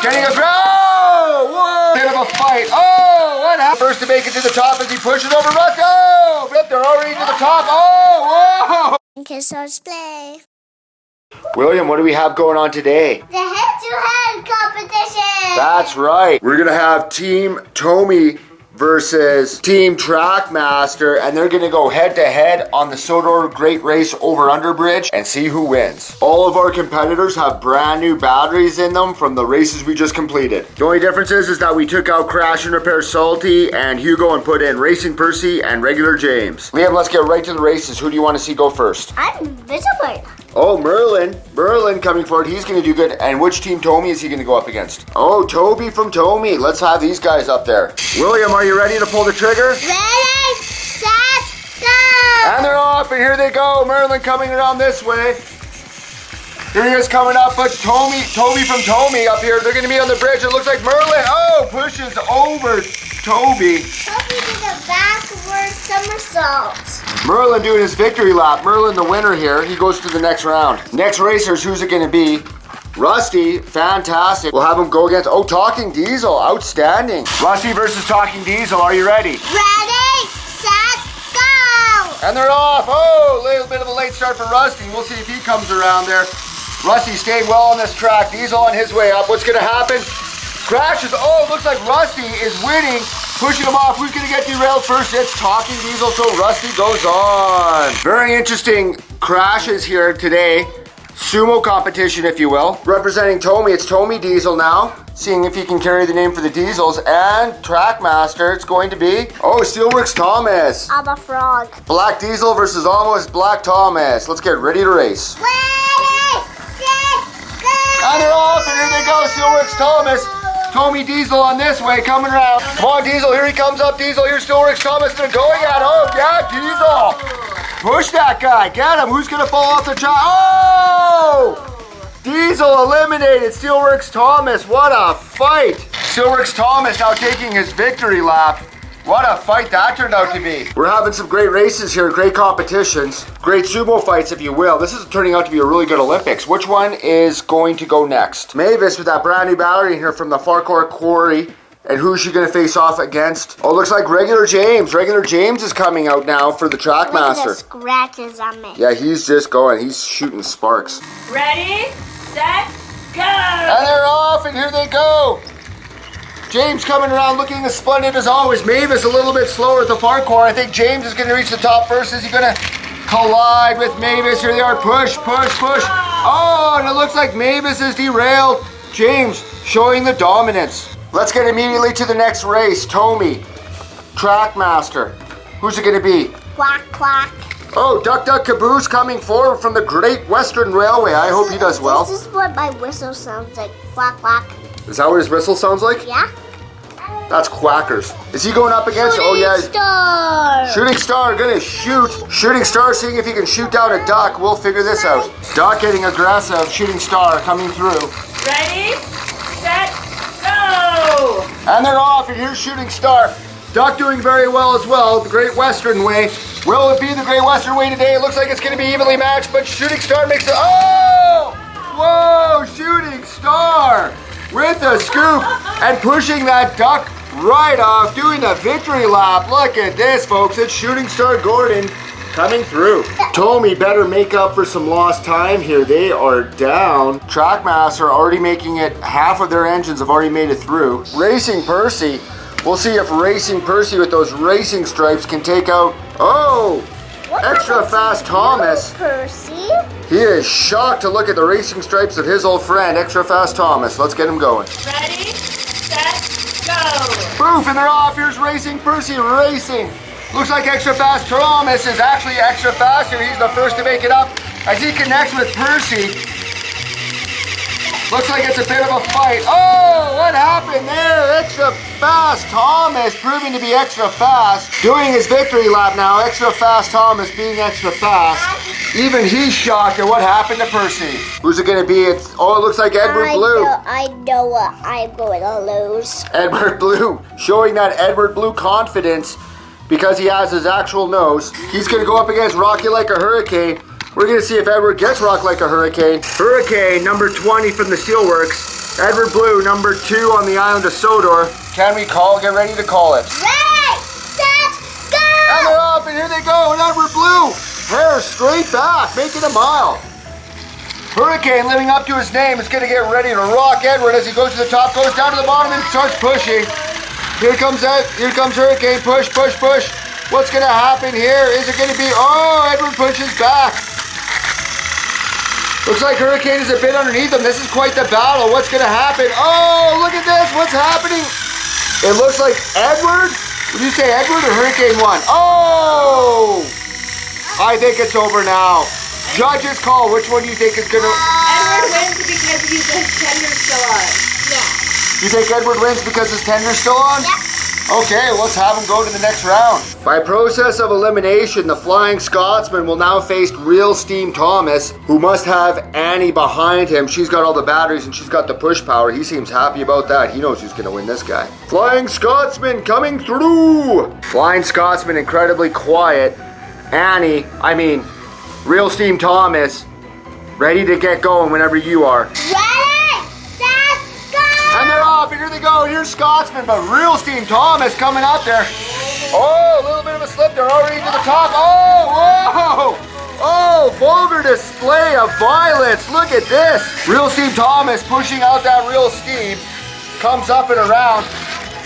Getting a whoa! Bit of a fight. Oh, what happened? First to make it to the top as he pushes over Rusty. Oh, flip, they're already to the top. Oh, whoa! Kikansha play. William, what do we have going on today? The head-to-head competition. That's right. We're gonna have Team Tomi versus Team Trackmaster, and they're gonna go head-to-head on the Sodor Great Race over-under bridge and see who wins. All of our competitors have brand new batteries in them from the races we just completed. The only difference is that we took out Crash and Repair Salty and Hugo and put in Racing Percy and Regular James. Liam, let's get right to the races. Who do you want to see go first? I'm visible. Oh, Merlin coming forward. He's going to do good. And which Team Tomi is he going to go up against? Oh, Toby from Tomi. Let's have these guys up there. William, are you ready to pull the trigger? Ready, set, go. And they're off, and here they go. Merlin coming around this way. Here he is coming up, but Toby from Tomi up here. They're going to be on the bridge. It looks like Merlin, pushes over Toby. Toby did a backward somersault. Merlin doing his victory lap. Merlin the winner here. He goes to the next round. Next racers, who's it going to be? Rusty, fantastic. We'll have him go against, Talking Diesel, outstanding. Rusty versus Talking Diesel, are you ready? Ready, set, go. And they're off. Oh, a little bit of a late start for Rusty. We'll see if he comes around there. Rusty stayed well on this track. Diesel on his way up. What's going to happen? Crashes. Oh, it looks like Rusty is winning. Pushing him off. Who's going to get derailed first? It's Talking Diesel, so Rusty goes on. Very interesting crashes here today. Sumo competition, if you will. Representing Tomi, it's Tomi Diesel now. Seeing if he can carry the name for the Diesels. And Trackmaster, it's going to be, Steelworks Thomas. I'm a frog. Black Diesel versus almost Black Thomas. Let's get ready to race. Ready, set, go. And they're off, and here they go, Steelworks Thomas. Tomi Diesel on this way, coming around. Come on, Diesel, here he comes up. Diesel, here's Steelworks Thomas. They're going at Diesel. Push that guy, get him. Who's gonna fall off the track? Diesel eliminated Steelworks Thomas. What a fight. Steelworks Thomas now taking his victory lap. What a fight that turned out to be. We're having some great races here, great competitions, great sumo fights, if you will. This is turning out to be a really good Olympics. Which one is going to go next? Mavis with that brand new battery in here from the Farquhar Quarry. And who's she going to face off against? Oh, looks like Regular James. Regular James is coming out now for the Trackmaster. Look at the scratches on me. Yeah, he's just going. He's shooting sparks. Ready, set, go! And they're off, and here they go. James coming around looking as splendid as always. Mavis a little bit slower at the Farquhar. I think James is going to reach the top first. Is he going to collide with Mavis? Here they are. Push, push, push. Oh, and it looks like Mavis is derailed. James showing the dominance. Let's get immediately to the next race. Tomi, Trackmaster. Who's it going to be? Quack, quack. Oh, Duck Duck Caboose coming forward from the Great Western Railway. I hope he does well. This is what my whistle sounds like. Quack, quack. Is that what his whistle sounds like? Yeah. That's Quackers. Is he going up against? Shooting Star. Shooting Star gonna shoot. Shooting Star seeing if he can shoot down a Duck. We'll figure this out. Duck getting aggressive. Shooting Star coming through. Ready, set, go! And they're off, and here's Shooting Star. Duck doing very well as well, the Great Western Way. Will it be the Great Western Way today? It looks like it's going to be evenly matched, but Shooting Star makes it. Oh! Whoa! Shooting Star with the scoop and pushing that Duck right off, doing the victory lap. Look at this, folks. It's Shooting Star Gordon coming through. Tomi better make up for some lost time here. They are down. Trackmaster already making it. Half of their engines have already made it through. Racing Percy. We'll see if Racing Percy with those racing stripes can take out, extra fast Thomas. Percy? He is shocked to look at the racing stripes of his old friend, extra fast Thomas. Let's get him going. Ready, set, go! Poof, and they're off. Here's Racing Percy racing. Looks like extra fast Thomas is actually extra faster. He's the first to make it up as he connects with Percy. Looks like it's a bit of a fight. Oh, what happened there? Extra fast Thomas proving to be extra fast. Doing his victory lap now. Extra fast Thomas being extra fast. Even he's shocked at what happened to Percy. Who's it going to be? It looks like Edward Blue. I know what I'm going to lose. Edward Blue showing that Edward Blue confidence because he has his actual nose. He's going to go up against Rocky Like a Hurricane. We're going to see if Edward gets rocked like a hurricane. Hurricane, number 20 from the Steelworks. Edward Blue, number 2 on the island of Sodor. Can we call? Get ready to call it. Ready, set, go! And they're up, and here they go, and Edward Blue. Hair straight back, making a mile. Hurricane, living up to his name, is going to get ready to rock Edward as he goes to the top, goes down to the bottom, and starts pushing. Here comes Hurricane, push, push, push. What's going to happen here? Is it going to be, oh, Edward pushes back. Looks like Hurricane is a bit underneath him. This is quite the battle. What's going to happen? Oh, look at this. What's happening? It looks like Edward. Would you say Edward or Hurricane won? Oh! I think it's over now. Judges call. Which one do you think is going to... Edward wins because his tender's still on. Yeah. You think Edward wins because his tender's still on? Yep. Okay, let's have him go to the next round. By process of elimination, the Flying Scotsman will now face Real Steam Thomas, who must have Annie behind him. She's got all the batteries and she's got the push power. He seems happy about that. He knows who's going to win this guy. Flying Scotsman coming through. Flying Scotsman incredibly quiet. Real Steam Thomas, ready to get going whenever you are. Ready, set, go! And they're off, and here they go. Here's Scotsman, but Real Steam Thomas coming up there. Oh, a little bit of a slip. They're already to the top. Oh, whoa! Oh, vulgar display of violence. Look at this. Real Steam Thomas pushing out that Real Steam. Comes up and around.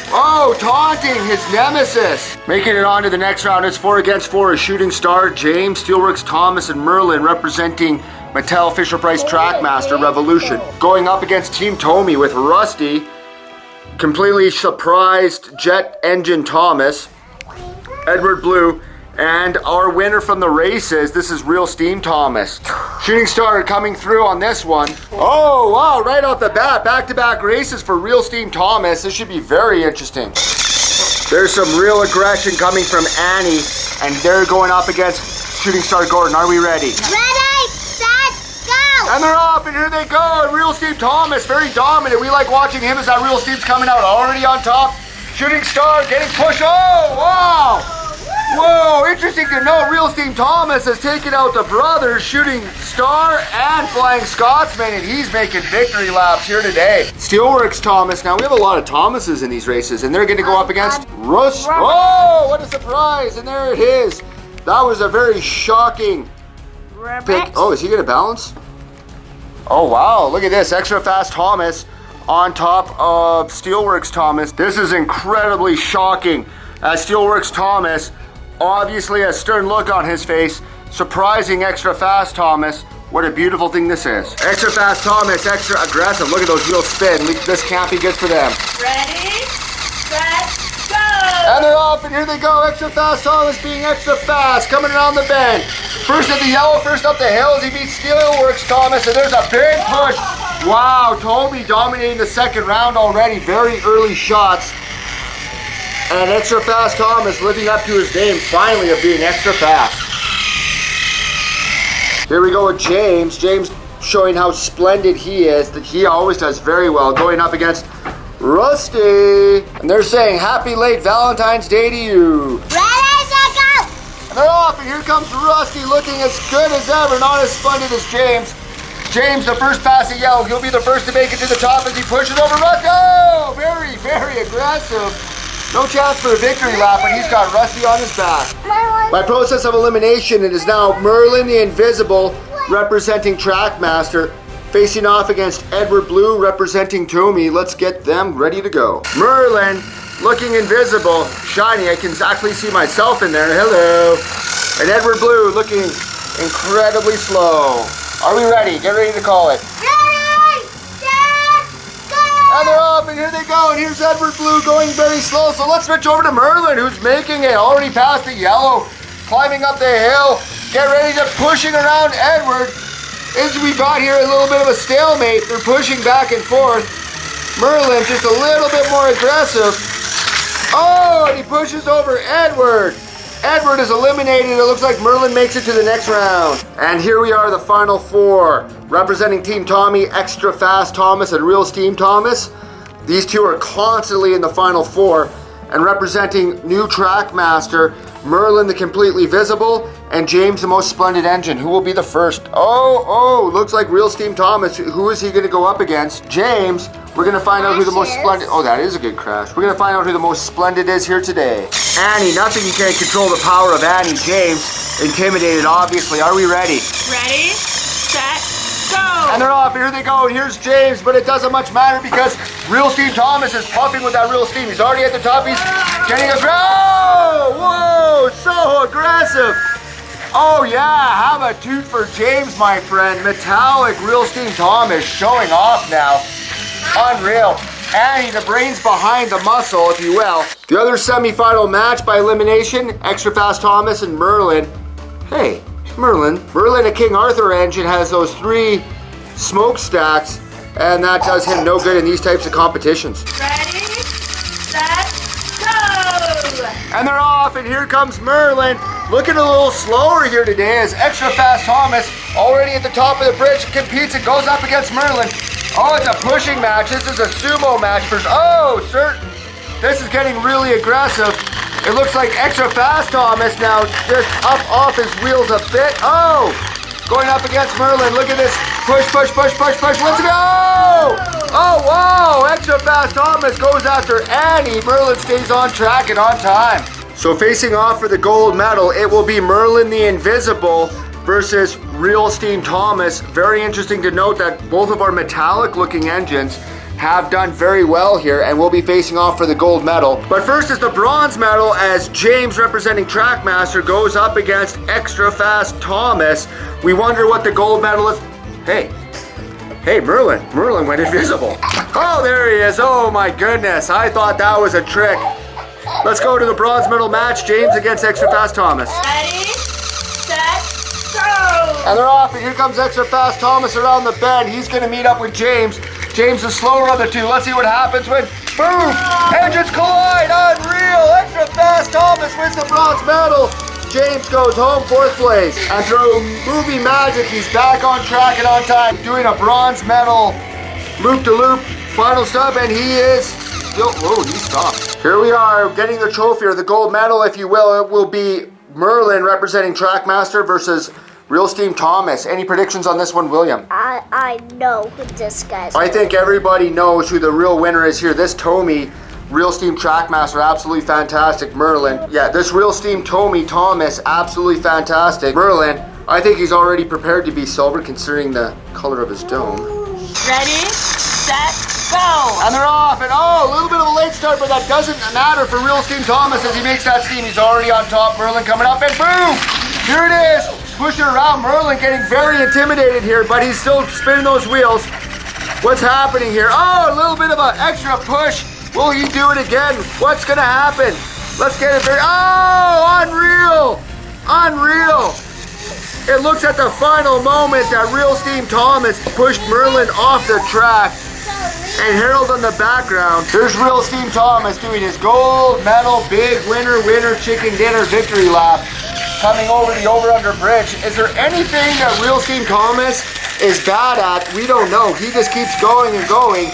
Oh, taunting his nemesis. Making it on to the next round. It's 4 against 4. A Shooting Star, James, Steelworks Thomas, and Merlin representing Mattel Fisher-Price Trackmaster Revolution. Going up against Team Tommy with Rusty, completely surprised Jet Engine Thomas, Edward Blue, and our winner from the races, this is Real Steam Thomas. Shooting Star coming through on this one. Oh, wow, right off the bat, back-to-back races for Real Steam Thomas. This should be very interesting. There's some real aggression coming from Annie, and they're going up against Shooting Star Gordon. Are we ready? Ready, set, go! And they're off, and here they go. And Real Steam Thomas, very dominant. We like watching him as that Real Steam's coming out already on top. Shooting Star getting pushed. Oh, wow! Whoa, interesting to note, Real Steam Thomas has taken out the brothers, Shooting Star and Flying Scotsman, and he's making victory laps here today. Steelworks Thomas, now we have a lot of Thomases in these races, and they're going to go up against Russ. Oh, what a surprise, and there it is. That was a very shocking pick. Oh, is he going to balance? Oh, wow, look at this, extra fast Thomas on top of Steelworks Thomas. This is incredibly shocking, as Steelworks Thomas obviously a stern look on his face. Surprising extra fast Thomas. What a beautiful thing this is. Extra fast Thomas, extra aggressive. Look at those wheels spin. This can't be good for them. Ready, set, go! And they're off, and here they go. Extra fast Thomas being extra fast, coming around the bend. First at the yellow, first up the hills. He beats Steelworks Thomas, and there's a big push. Wow, Toby dominating the second round already. Very early shots. And extra fast Thomas living up to his name, finally, of being extra fast. Here we go with James. James showing how splendid he is, that he always does very well, going up against Rusty. And they're saying, happy late Valentine's Day to you. Ready, set, go! And they're off, and here comes Rusty looking as good as ever, not as splendid as James. James, the first pass at yellow. He'll be the first to make it to the top as he pushes over Rusty. Oh, very, very aggressive. No chance for a victory lap, but he's got Rusty on his back. By process of elimination, it is now Merlin the Invisible, representing Trackmaster, facing off against Edward Blue, representing Tommy. Let's get them ready to go. Merlin, looking invisible, shiny. I can actually see myself in there. Hello. And Edward Blue, looking incredibly slow. Are we ready? Get ready to call it. And they're off, and here they go, and here's Edward Blue going very slow. So let's switch over to Merlin, who's making it, already past the yellow, climbing up the hill, get ready to pushing around Edward. As we got here, a little bit of a stalemate. They're pushing back and forth. Merlin just a little bit more aggressive. Oh, and he pushes over Edward. Edward is eliminated. It looks like Merlin makes it to the next round. And here we are, the final 4. Representing Team Tommy, Extra Fast Thomas, and Real Steam Thomas. These two are constantly in the final 4. And representing new Trackmaster, Merlin the completely visible, and James the most splendid engine. Who will be the first? Oh, looks like Real Steam Thomas. Who is he going to go up against? James. We're going to find out who the most splendid... Oh, that is a good crash. We're going to find out who the most splendid is here today. Annie, nothing you can't control the power of Annie. James, intimidated, obviously. Are we ready? Ready, set, go! And they're off. Here they go. And here's James, but it doesn't much matter because Real Steam Thomas is puffing with that Real Steam. He's already at the top. He's getting a... Whoa! So aggressive. Oh, yeah. Have a toot for James, my friend. Metallic Real Steam Thomas showing off now. Unreal. Annie, the brains behind the muscle, if you will. The other semi-final match by elimination, Extra Fast Thomas and Merlin. Hey, Merlin, a King Arthur engine, has those 3 smokestacks, and that does him no good in these types of competitions. Ready, set, go! And they're off, and here comes Merlin. Looking a little slower here today as Extra Fast Thomas, already at the top of the bridge, competes and goes up against Merlin. Oh, it's a pushing match. This is a sumo match for... Oh, certain. This is getting really aggressive. It looks like Extra Fast Thomas now just up off his wheels a bit. Oh, going up against Merlin. Look at this. Push. Let's go. Oh, wow. Extra Fast Thomas goes after Annie. Merlin stays on track and on time. So facing off for the gold medal, it will be Merlin the Invisible versus Real Steam Thomas. Very interesting to note that both of our metallic looking engines have done very well here and will be facing off for the gold medal. But first is the bronze medal as James, representing Trackmaster, goes up against Extra Fast Thomas. We wonder what the gold medal is. Hey, Merlin went invisible. Oh, there he is. Oh my goodness, I thought that was a trick. Let's go to the bronze medal match, James against Extra Fast Thomas. Ready, set, go! And they're off, and here comes Extra Fast Thomas around the bend. He's going to meet up with James. James is slower on the 2. Let's see what happens when, boom, engines collide. Unreal. Extra Fast Thomas wins the bronze medal. James goes home 4th place. And through movie magic, he's back on track and on time, doing a bronze medal loop-to-loop final stop, and he is still, whoa, he stopped. Here we are getting the trophy, or the gold medal, if you will. It will be Merlin representing Trackmaster versus Real Steam Thomas. Any predictions on this one, William? I know who this guy's. I think everybody knows who the real winner is here. This Tomy, Real Steam Trackmaster, absolutely fantastic. Merlin, yeah, this Real Steam Thomas, absolutely fantastic. Merlin, I think he's already prepared to be silver considering the color of his dome. Ready, set, go! And they're off, and oh, a little bit of a late start, but that doesn't matter for Real Steam Thomas as he makes that steam. He's already on top. Merlin coming up, and boom! Here it is! Pushing around. Merlin getting very intimidated here, but he's still spinning those wheels. What's happening here? Oh, a little bit of an extra push. Will he do it again? What's gonna happen? Let's get it very... Oh, unreal! Unreal! It looks at the final moment that Real Steam Thomas pushed Merlin off the track. And Harold in the background. There's Real Steam Thomas doing his gold medal, big winner chicken dinner victory lap. Coming over the over-under bridge. Is there anything that Real Steam Thomas is bad at? We don't know. He just keeps going and going,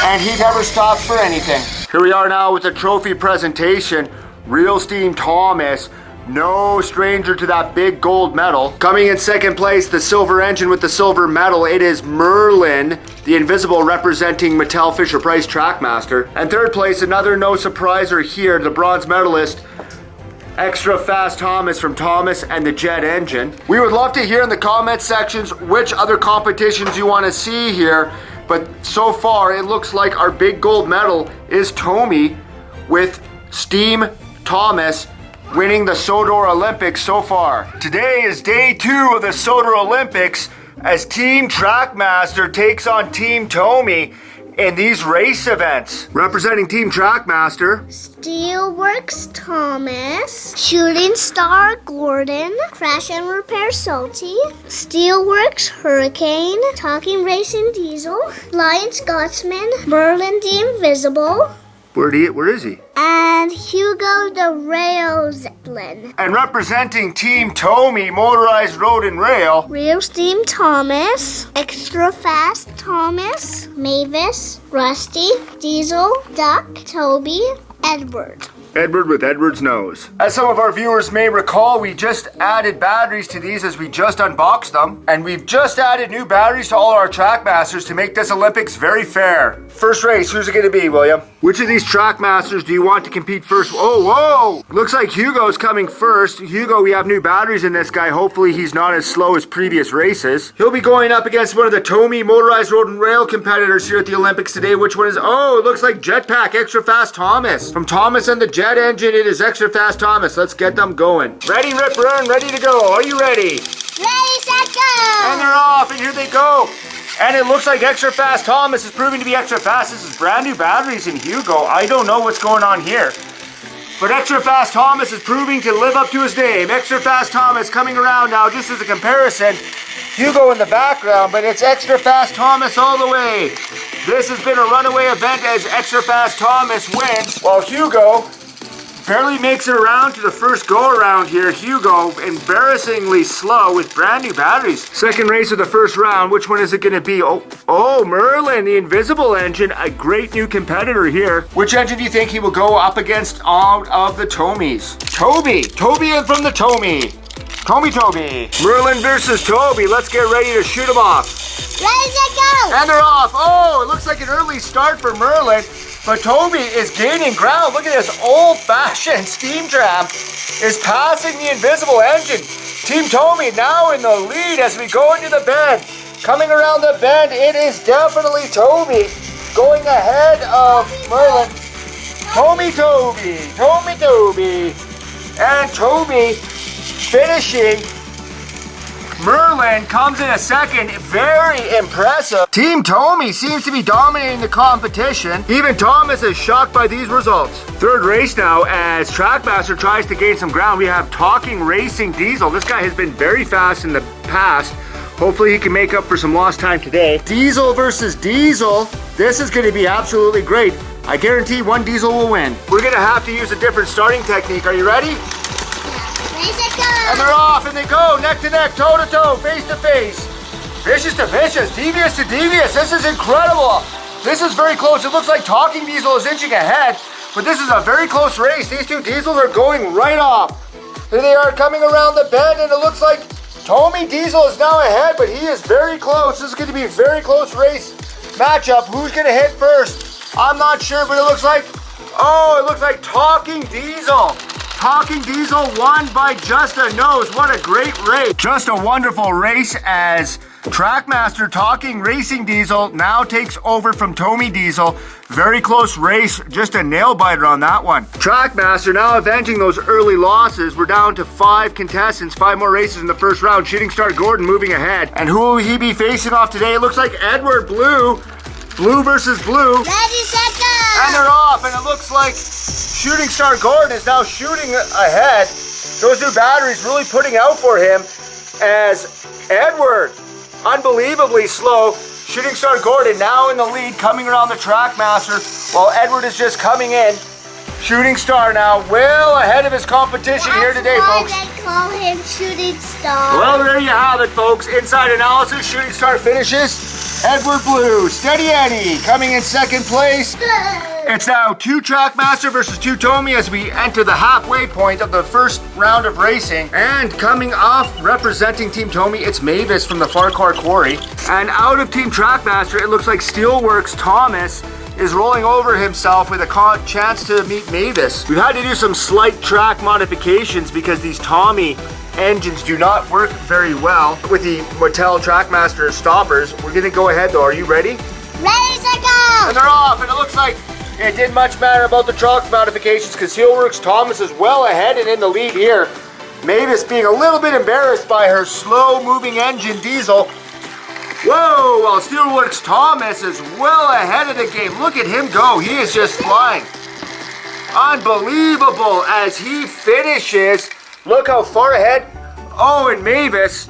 and he never stops for anything. Here we are now with the trophy presentation. Real Steam Thomas, no stranger to that big gold medal. Coming in 2nd place, the silver engine with the silver medal. It is Merlin, the Invisible, representing Mattel Fisher-Price Trackmaster. And 3rd place, another no surpriser here, the bronze medalist, Extra Fast Thomas from Thomas and the Jet Engine. We would love to hear in the comment sections which other competitions you want to see here, but so far it looks like our big gold medal is Tomy with Steam Thomas winning the Sodor Olympics so far. Today is day 2 of the Sodor Olympics as Team Trackmaster takes on Team Tomy in these race events. Representing Team Trackmaster, Steelworks Thomas, Shooting Star Gordon, Crash and Repair Salty, Steelworks Hurricane, Talking Racing Diesel, Flying Scotsman, Merlin the Invisible. Where is he? And Hugo the Rail Zeppelin. And representing Team Tomy, Motorized Road and Rail, Real Steam Thomas, Extra Fast Thomas, Mavis, Rusty, Diesel, Duck, Toby, Edward. Edward with Edward's nose. As some of our viewers may recall, we just added batteries to these as we just unboxed them. And we've just added new batteries to all our Trackmasters to make this Olympics very fair. First race, who's it going to be, William? Which of these Trackmasters do you want to compete first? Oh, whoa! Looks like Hugo's coming first. Hugo, we have new batteries in this guy. Hopefully he's not as slow as previous races. He'll be going up against one of the Tomy motorized road and rail competitors here at the Olympics today. Which one is... Oh, it looks like Jetpack Extra Fast Thomas. From Thomas and the Jet Engine, it is Extra Fast Thomas. Let's get them going. Ready, Rip, Run, ready to go. Are you ready? Ready, set, go! And they're off, and here they go. And it looks like Extra Fast Thomas is proving to be extra fast. This is brand new batteries in Hugo. I don't know what's going on here. But Extra Fast Thomas is proving to live up to his name. Extra Fast Thomas coming around now, just as a comparison. Hugo in the background, but it's Extra Fast Thomas all the way. This has been a runaway event as Extra Fast Thomas wins, while Hugo barely makes it around to the first go-around here. Hugo, embarrassingly slow with brand new batteries. Second race of the first round. Which one is it going to be? Oh, Merlin, the invisible engine. A great new competitor here. Which engine do you think he will go up against out of the Tomies? Toby and from the Tomy. Toby. Merlin versus Toby. Let's get ready to shoot them off. Ready, set, go! And they're off. Oh, it looks like an early start for Merlin. But Toby is gaining ground. Look at this old-fashioned steam tram is passing the invisible engine. Team Tomy now in the lead as we go into the bend. Coming around the bend, it is definitely Toby going ahead of Merlin. Toby. And Toby finishing. Merlin comes in a second. Very impressive. Team Tomy seems to be dominating the competition. Even Thomas is shocked by these results. Third race now as Trackmaster tries to gain some ground. We have Talking Racing Diesel. This guy has been very fast in the past. Hopefully he can make up for some lost time today. Diesel versus Diesel. This is going to be absolutely great. I guarantee one Diesel will win. We're going to have to use a different starting technique. Are you ready? Ready, set, go! And they're off, and they go neck to neck, toe to toe, face to face, vicious to vicious, devious to devious. This is incredible. This is very close. It looks like Talking Diesel is inching ahead, but this is a very close race. These two Diesels are going right off. Here they are coming around the bend, and it looks like Tomy Diesel is now ahead, but he is very close. This is going to be a very close race matchup. Who's going to hit first? I'm not sure, but it looks like Talking Diesel. Talking Diesel won by just a nose. What a great race. Just a wonderful race as Trackmaster Talking Racing Diesel now takes over from Tomy Diesel. Very close race. Just a nail biter on that one. Trackmaster now avenging those early losses. We're down to 5 contestants, 5 more races in the first round. Shooting Star Gordon moving ahead. And who will he be facing off today? It looks like Edward Blue. Blue versus Blue. Ready, set, go! And they're off, and it looks like Shooting Star Gordon is now shooting ahead. Those new batteries really putting out for him as Edward, unbelievably slow. Shooting Star Gordon now in the lead, coming around the Trackmaster, while Edward is just coming in. Shooting Star now well ahead of his competition here today, folks. That's why they call him Shooting Star. Well, there you have it, folks. Inside analysis, Shooting Star finishes. Edward Blue, Steady Eddie, coming in second place. It's now 2 Trackmaster versus 2 Tomy as we enter the halfway point of the first round of racing. And coming off representing Team Tomy, it's Mavis from the Farquhar Quarry. And out of Team Trackmaster, it looks like Steelworks Thomas is rolling over himself with a chance to meet Mavis. We've had to do some slight track modifications because these Tomy engines do not work very well with the Mattel Trackmaster stoppers. We're gonna go ahead though. Are you ready? Ready, set, go! And they're off, and it looks like it didn't much matter about the truck modifications because Steelworks Thomas is well ahead and in the lead here. Mavis being a little bit embarrassed by her slow-moving engine diesel. Whoa, while Steelworks Thomas is well ahead of the game. Look at him go. He is just flying. Unbelievable as he finishes. Look how far ahead. Oh, and Mavis.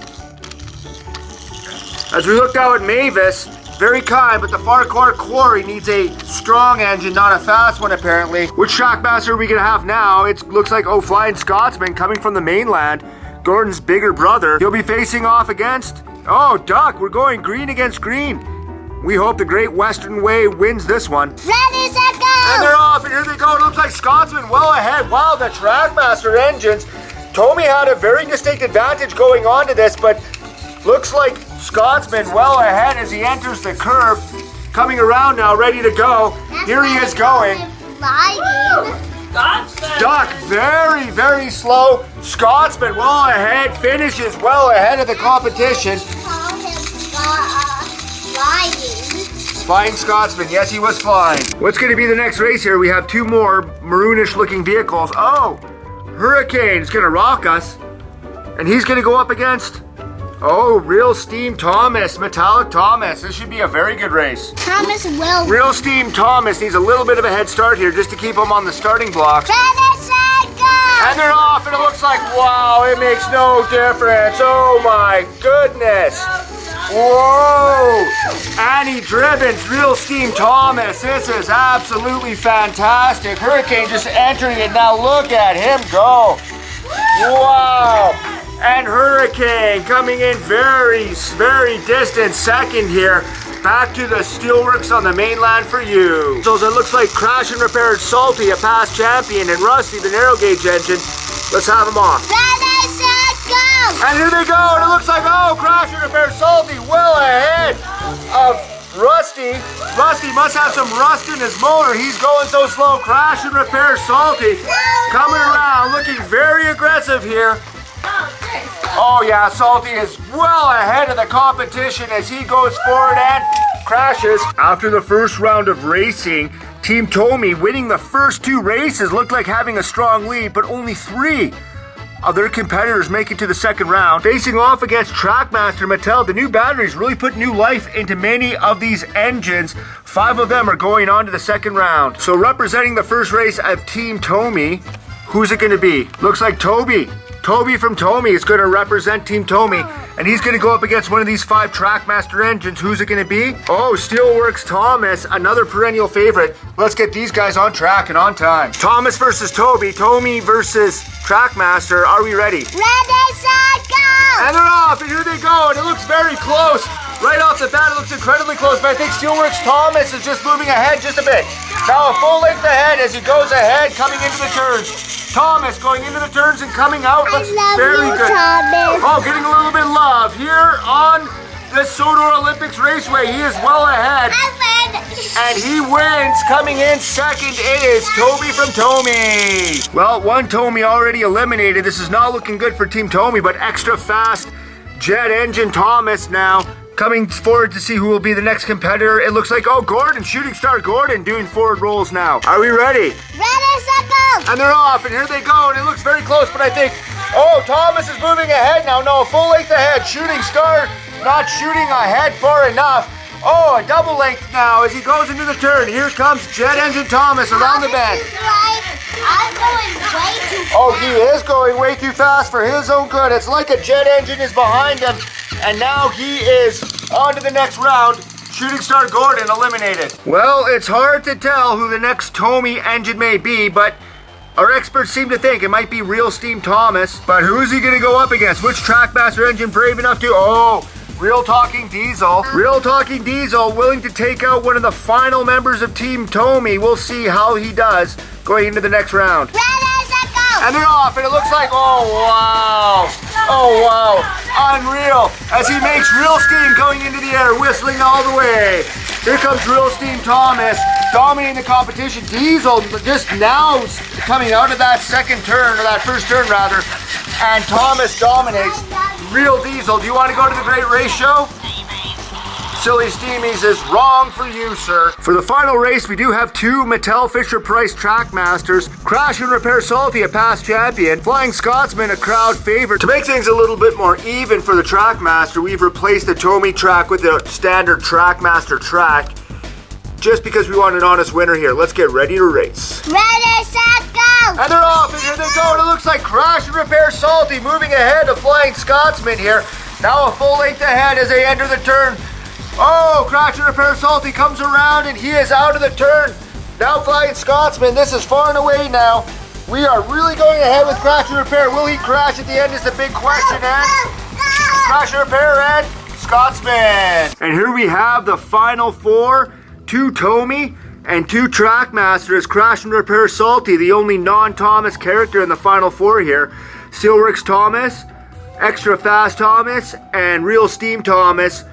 As we look now at Mavis, very kind, but the Farquhar Quarry needs a strong engine, not a fast one apparently. Which Trackmaster are we gonna have now? It looks like Flying Scotsman coming from the mainland. Gordon's bigger brother. He'll be facing off against, Duck. We're going green against green. We hope the Great Western Way wins this one. Ready, set, go! And they're off, and here they go. It looks like Scotsman well ahead. Wow, the Trackmaster engines. Tomi had a very distinct advantage going on to this, but looks like Scotsman well ahead as he enters the curve. Coming around now, ready to go. Here he is going. Duck, very, very slow. Scotsman well ahead, finishes well ahead of the competition. Flying Scotsman, yes, he was flying. What's going to be the next race here? We have two more maroonish looking vehicles. Oh, Hurricane is going to rock us. And he's going to go up against, oh, Real Steam Thomas, Metallic Thomas. This should be a very good race. Thomas will. Real Steam Thomas needs a little bit of a head start here just to keep him on the starting blocks. And they're off, and it looks like, wow, it makes no difference. Oh my goodness. Whoa! Annie Driven's Real Steam Thomas. This is absolutely fantastic. Hurricane just entering it. Now look at him go. Wow! And Hurricane coming in very, very distant second here. Back to the steelworks on the mainland for you. So it looks like Crash and Repaired Salty, a past champion, and Rusty, the narrow gauge engine. Let's have them off. Ready, set, go! And here they go, and it looks like, oh, Crash and Repair Salty well ahead of Rusty. Rusty must have some rust in his motor. He's going so slow. Crash and Repair Salty coming around, looking very aggressive here. Oh yeah, Salty is well ahead of the competition as he goes forward and crashes. After the first round of racing, Team Tomi winning the first two races looked like having a strong lead, but only three of their competitors make it to the second round. Facing off against Trackmaster Mattel, the new batteries really put new life into many of these engines. 5 of them are going on to the second round. So representing the first race of Team Tomi, who's it going to be? Looks like Toby. Toby from Tomi is going to represent Team Tomi, and he's going to go up against one of these 5 Trackmaster engines. Who's it going to be? Oh, Steelworks Thomas, another perennial favorite. Let's get these guys on track and on time. Thomas versus Toby, Tomi versus Trackmaster. Are we ready? Ready, set, go! And they're off, and here they go, and it looks very close. Right off the bat, it looks incredibly close, but I think Steelworks Thomas is just moving ahead just a bit. Now a full length ahead as he goes ahead, coming into the turns. Thomas going into the turns and coming out looks very good. Thomas. Oh, getting a little bit of love here on the Sodor Olympics Raceway. He is well ahead. And he wins. Coming in second is Toby from Tomi. Well, one Tomi already eliminated. This is not looking good for Team Tomi, but extra fast jet engine Thomas now coming forward to see who will be the next competitor. It looks like, oh, Gordon, Shooting Star Gordon doing forward rolls now. Are we ready? Ready, set, go! And they're off, and here they go, and it looks very close, but I think, oh, Thomas is moving ahead now. No, full length ahead. Shooting Star not shooting ahead far enough. Oh, a double length now as he goes into the turn. Here comes Jet Engine Thomas around the bend. I'm going way too fast. Oh, he is going way too fast for his own good. It's like a jet engine is behind him, and now he is on to the next round. Shooting Star Gordon eliminated. Well, it's hard to tell who the next Tomi engine may be, but our experts seem to think it might be Real Steam Thomas. But who's he going to go up against? Which Trackmaster engine brave enough to... Oh, Real Talking Diesel. Real Talking Diesel willing to take out one of the final members of Team Tomi. We'll see how he does going into the next round. Ready, set, go! And they're off, and it looks like, oh wow, oh wow, unreal, as he makes Real Steam going into the air, whistling all the way. Here comes Real Steam Thomas, dominating the competition. Diesel just now coming out of that second turn, or that first turn rather, and Thomas dominates. Real Diesel, do you want to go to the Great Race Show? Silly Steamies is wrong for you, sir. For the final race, we do have 2 Mattel Fisher-Price Trackmasters. Crash and Repair Salty, a past champion. Flying Scotsman, a crowd favorite. To make things a little bit more even for the Trackmaster, we've replaced the Tomi track with the standard Trackmaster track, just because we want an honest winner here. Let's get ready to race. Ready, set, go! And they're off, and here they go, and it looks like Crash and Repair Salty moving ahead of Flying Scotsman here. Now a full length ahead as they enter the turn. Oh, Crash and Repair Salty comes around, and he is out of the turn. Now Flying Scotsman, this is far and away now. We are really going ahead with Crash and Repair. Will he crash at the end is the big question, and Crash and Repair and Scotsman. And here we have the final 4, 2 Tomi, And 2 Trackmasters, Crash and Repair Salty, the only non-Thomas character in the final 4 here. Steelworks Thomas, Extra Fast Thomas, and Real Steam Thomas.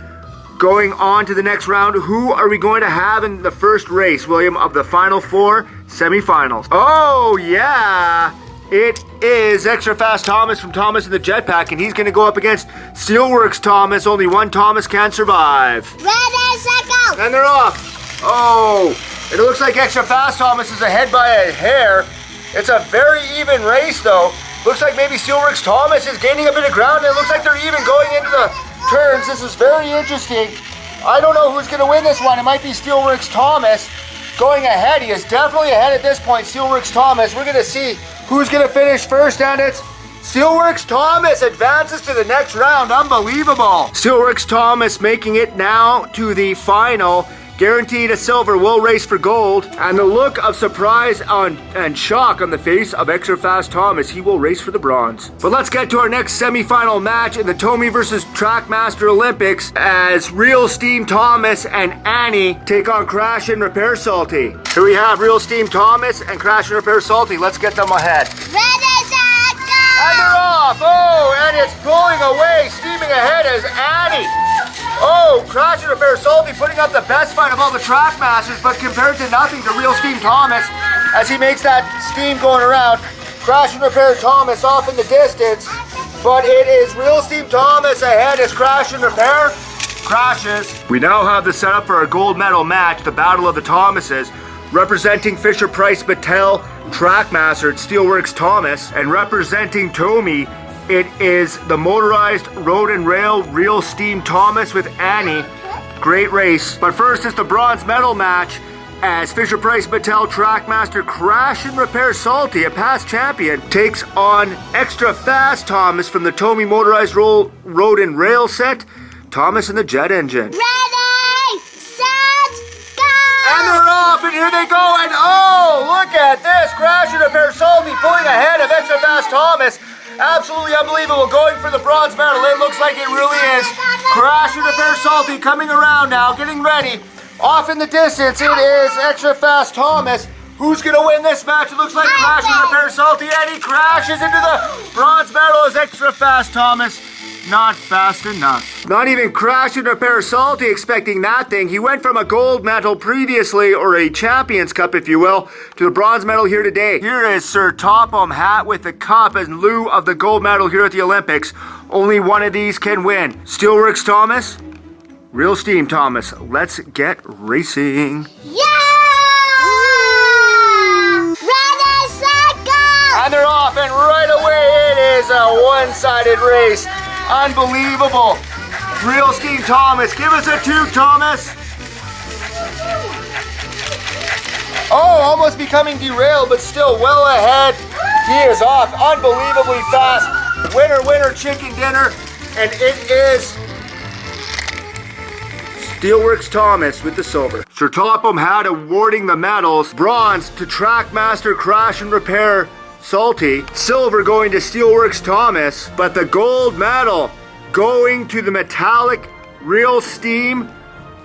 Going on to the next round, who are we going to have in the first race, William, of the final 4 semifinals? Oh, yeah! It is Extra Fast Thomas from Thomas and the Jetpack, and he's going to go up against Steelworks Thomas. Only one Thomas can survive. Ready, set, go! And they're off. Oh, it looks like Extra Fast Thomas is ahead by a hair. It's a very even race, though. Looks like maybe Steelworks Thomas is gaining a bit of ground, and it looks like they're even going into the turns. This is very interesting. I don't know who's going to win this one. It might be Steelworks Thomas going ahead. He is definitely ahead at this point, Steelworks Thomas. We're going to see who's going to finish first, and it's Steelworks Thomas advances to the next round. Unbelievable. Steelworks Thomas making it now to the final. Guaranteed a silver, will race for gold. And the look of surprise and shock on the face of Extra Fast Thomas. He will race for the bronze. But let's get to our next semi-final match in the Tomy versus Trackmaster Olympics as Real Steam Thomas and Annie take on Crash and Repair Salty. Here we have Real Steam Thomas and Crash and Repair Salty. Let's get them ahead. Ready, set, go! And they're off. Oh, and it's pulling away. Steaming ahead is Annie. Oh, Crash and Repair Salty putting up the best fight of all the Trackmasters, but compared to nothing to Real Steam Thomas as he makes that steam going around. Crash and Repair Thomas off in the distance, but it is Real Steam Thomas ahead as Crash and Repair crashes. We now have the setup for our gold medal match, the Battle of the Thomases, representing Fisher-Price-Mattel Trackmaster Steelworks Thomas, and representing Tomy, it is the motorized road and rail Real Steam Thomas with Annie. Great race. But first is the bronze medal match as Fisher-Price-Mattel Trackmaster Crash and Repair Salty, a past champion, takes on Extra Fast Thomas from the Tomy motorized road and rail set, Thomas and the Jet Engine. Ready, set, go! And they're off, and here they go, and oh, look at this! Crash and Repair Salty pulling ahead of Extra Fast Thomas. Absolutely unbelievable, going for the bronze medal. It looks like it really is. Crash and Repair Salty coming around now, getting ready. Off in the distance, it is Extra Fast Thomas. Who's going to win this match? It looks like Crash and Repair Salty, and he crashes into the bronze medal as Extra Fast Thomas. Not fast enough. Not even Crash and Repair Salty expecting that thing. He went from a gold medal previously, or a Champions Cup if you will, to the bronze medal here today. Here is Sir Topham hat with the cup in lieu of the gold medal here at the Olympics. Only one of these can win. Steelworks Thomas, Real Steam Thomas. Let's get racing. Yeah! Ready, set, go! And they're off, and right away it is a one-sided race. Unbelievable. Real Steam Thomas. Give us a 2, Thomas. Oh, almost becoming derailed, but still well ahead. He is off. Unbelievably fast. Winner, winner, chicken dinner. And it is Steelworks Thomas with the silver. Sir Topham had awarding the medals. Bronze to Trackmaster Crash and Repair Salty, silver going to Steelworks Thomas, but the gold medal going to the metallic Real Steam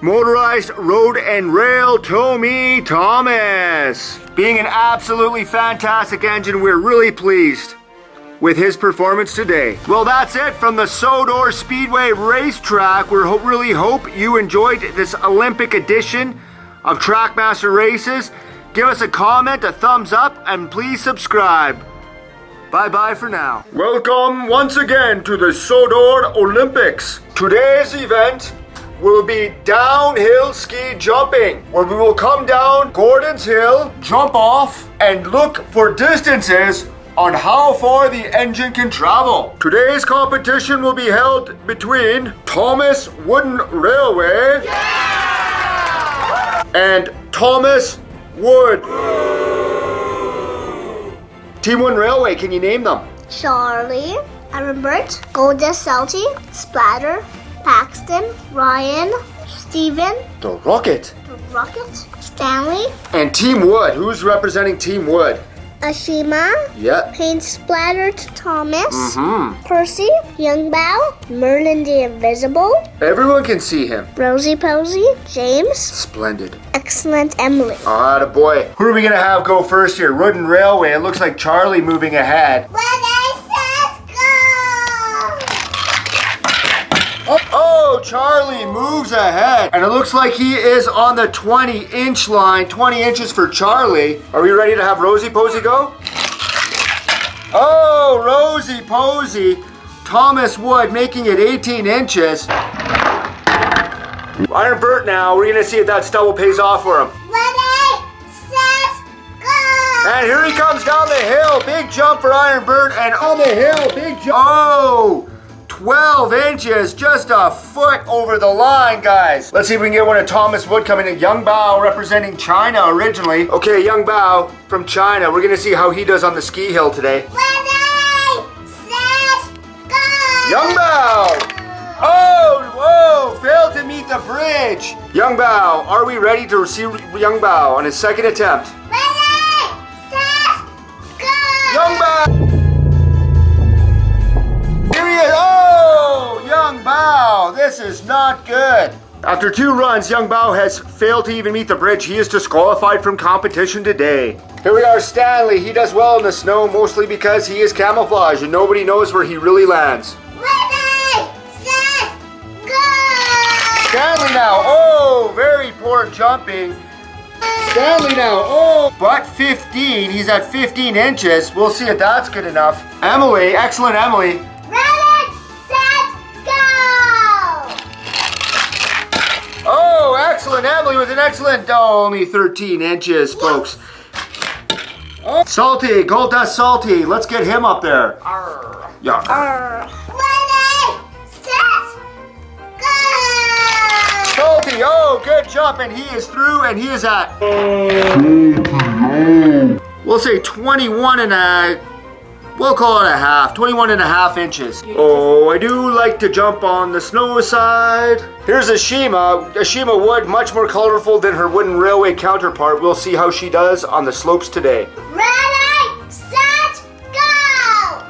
motorized road and rail Tomy Thomas. Being an absolutely fantastic engine, we're really pleased with his performance today. Well, that's it from the Sodor Speedway racetrack. We really hope you enjoyed this Olympic edition of Trackmaster Races. Give us a comment, a thumbs up, and please subscribe. Bye-bye for now. Welcome once again to the Sodor Olympics. Today's event will be downhill ski jumping, where we will come down Gordon's Hill, jump off, and look for distances on how far the engine can travel. Today's competition will be held between Thomas Wooden Railway and Thomas Wood. Team One Railway, can you name them? Charlie, Albert, Golden Salty, Splatter, Paxton, Ryan, Steven, The Rocket. The Rocket, Stanley, And Team Wood. Who's representing Team Wood? Ashima, Yep. paint splatter to Thomas, Mm-hmm. Percy, Young Bao, Merlin the Invisible, Everyone can see him. Rosie Posey, James, Splendid. Excellent Emily. Atta boy. Who are we gonna have go first here? Wooden Railway. It looks like Charlie moving ahead. When I said go! Oh, Charlie moves ahead. And it looks like he is on the 20-inch line. 20 inches for Charlie. Are we ready to have Rosie Posey go? Oh, Rosie Posey. Thomas Wood making it 18 inches. Iron Bert now. We're going to see if that stubble pays off for him. Ready, set, go! And here he comes down the hill. Big jump for Iron Bert. And on the hill, big jump. Oh, 12 inches. Just a foot over the line, guys. Let's see if we can get one of Thomas Wood coming in. Young Bao representing China originally. Okay, Young Bao from China. We're going to see how he does on the ski hill today. Ready, set, go! Young Bao! Oh, whoa, failed to meet the bridge. Young Bao, are we ready to receive Young Bao on his second attempt? Ready, set, go! Young Bao! Here he is. Oh, Young Bao, this is not good. After 2 runs, Young Bao has failed to even meet the bridge. He is disqualified from competition today. Here we are, Stanley. He does well in the snow, mostly because he is camouflaged and nobody knows where he really lands. Ready, set, go! Stanley now. Oh, very poor jumping. Stanley now. Oh, but 15. He's at 15 inches. We'll see if that's good enough. Emily, excellent Emily. Ready, set, go! Oh, excellent Emily with an excellent, only 13 inches, folks. Oh, Salty, Gold Dust Salty. Let's get him up there. Yeah. Ready, set, go! Salty, oh, good jump, and he is through, and he is at, we'll say 21 and a, we'll call it a half, 21 and a half inches. Oh, I do like to jump on the snow side. Here's Ashima. Ashima Wood, much more colorful than her wooden railway counterpart. We'll see how she does on the slopes today. Ready, set, go!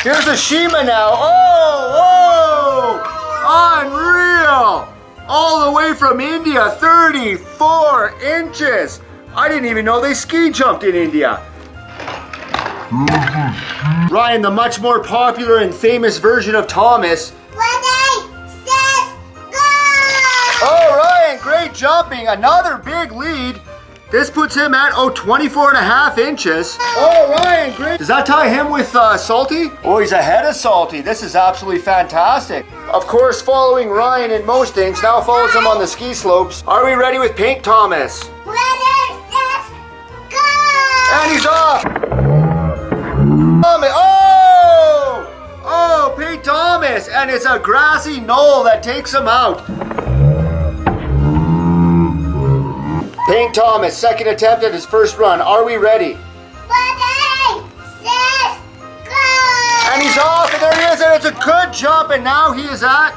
Here's Ashima now. Oh, unreal. All the way from India, 34 inches. I didn't even know they ski jumped in India. Ryan, the much more popular and famous version of Thomas. Ready, set, go! Oh, Ryan, great jumping. Another big lead. This puts him at, 24 and a half inches. Oh, Ryan, great. Does that tie him with Salty? Oh, he's ahead of Salty. This is absolutely fantastic. Of course, following Ryan in most things, now follows him on the ski slopes. Are we ready with Pink Thomas? Ready, set, go! And he's off. Oh, Pink Thomas. And it's a grassy knoll that takes him out. Pink Thomas, second attempt at his first run. Are we ready? Ready, set, go! And he's off, and there he is, and it's a good jump, and now he is at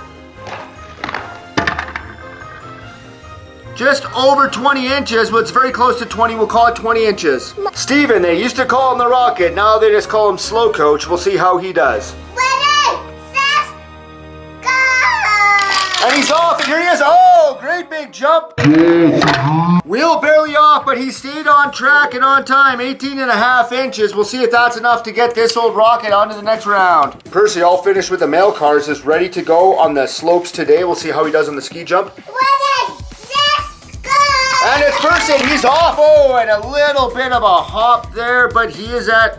just over 20 inches, but it's very close to 20. We'll call it 20 inches. Steven, they used to call him the Rocket. Now they just call him Slow Coach. We'll see how he does. Ready, set, go! And he's off, and here he is. Oh, great big jump. Wheel barely off, but he stayed on track and on time. 18 and a half inches. We'll see if that's enough to get this old rocket on to the next round. Percy, all finished with the mail cars, is ready to go on the slopes today. We'll see how he does on the ski jump. Ready, set, go! And it's Percy, and he's off. Oh, and a little bit of a hop there, but he is at